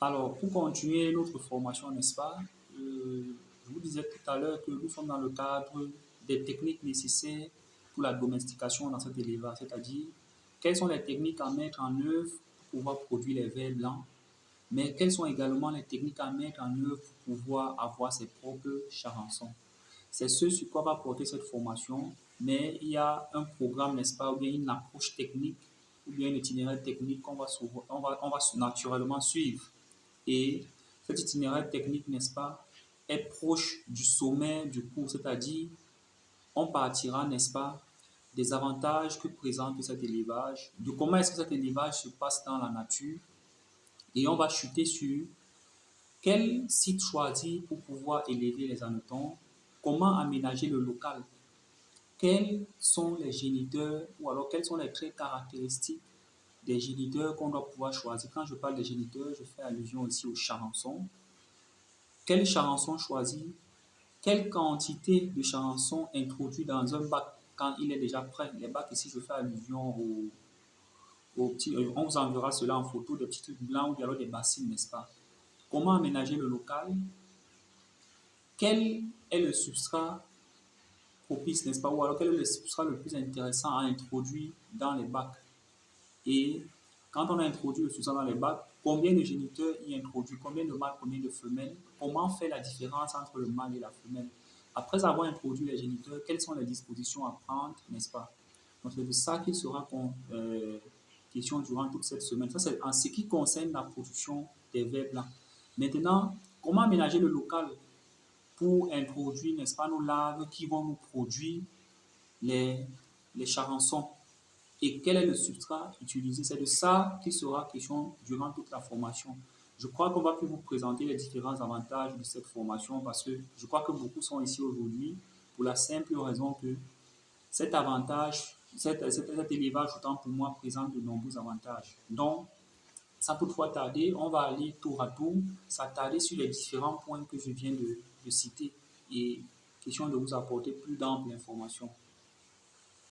Alors, pour continuer notre formation, n'est-ce pas, je vous disais tout à l'heure que nous sommes dans le cadre des techniques nécessaires pour la domestication dans cet élevage, c'est-à-dire quelles sont les techniques à mettre en œuvre pour pouvoir produire les vers blancs, mais quelles sont également les techniques à mettre en œuvre pour pouvoir avoir ses propres charançons. C'est ce sur quoi va porter cette formation, mais il y a un programme, n'est-ce pas, ou bien une approche technique, ou bien un itinéraire technique qu'on va naturellement suivre. Et cet itinéraire technique, n'est-ce pas, est proche du sommet du cours, c'est-à-dire on partira, n'est-ce pas, des avantages que présente cet élevage, de comment est-ce que cet élevage se passe dans la nature, et on va chuter sur quel site choisir pour pouvoir élever les hannetons, comment aménager le local, quels sont les géniteurs ou alors quels sont les traits caractéristiques des géniteurs qu'on doit pouvoir choisir. Quand je parle des géniteurs, je fais allusion aussi aux charançons. Quel charançon choisir? Quelle quantité de charançon introduit dans un bac quand il est déjà prêt? Les bacs ici, je fais allusion aux petits, on vous enverra cela en photo, des petits trucs blancs ou alors des bassines, n'est-ce pas? Comment aménager le local? Quel est le substrat propice, n'est-ce pas? Ou alors quel est le substrat le plus intéressant à introduire dans les bacs? Et quand on a introduit le substrat dans les bacs, combien de géniteurs y introduit? Combien de mâles, combien de femelles? Comment faire la différence entre le mâle et la femelle? Après avoir introduit les géniteurs, quelles sont les dispositions à prendre, n'est-ce pas? Donc c'est de ça qu'il sera question durant toute cette semaine. Ça, c'est en ce qui concerne la production des vers blancs. Maintenant, comment aménager le local pour introduire, n'est-ce pas, nos larves qui vont nous produire les, les charançons? Et quel est le substrat utilisé? C'est de ça qu'il sera question durant toute la formation. Je crois qu'on va plus vous présenter les différents avantages de cette formation parce que je crois que beaucoup sont ici aujourd'hui pour la simple raison que cet avantage, cet élevage, autant pour moi, présente de nombreux avantages. Donc, sans toutefois tarder, on va aller tour à tour, s'attarder sur les différents points que je viens de citer et question de vous apporter plus d'amples informations.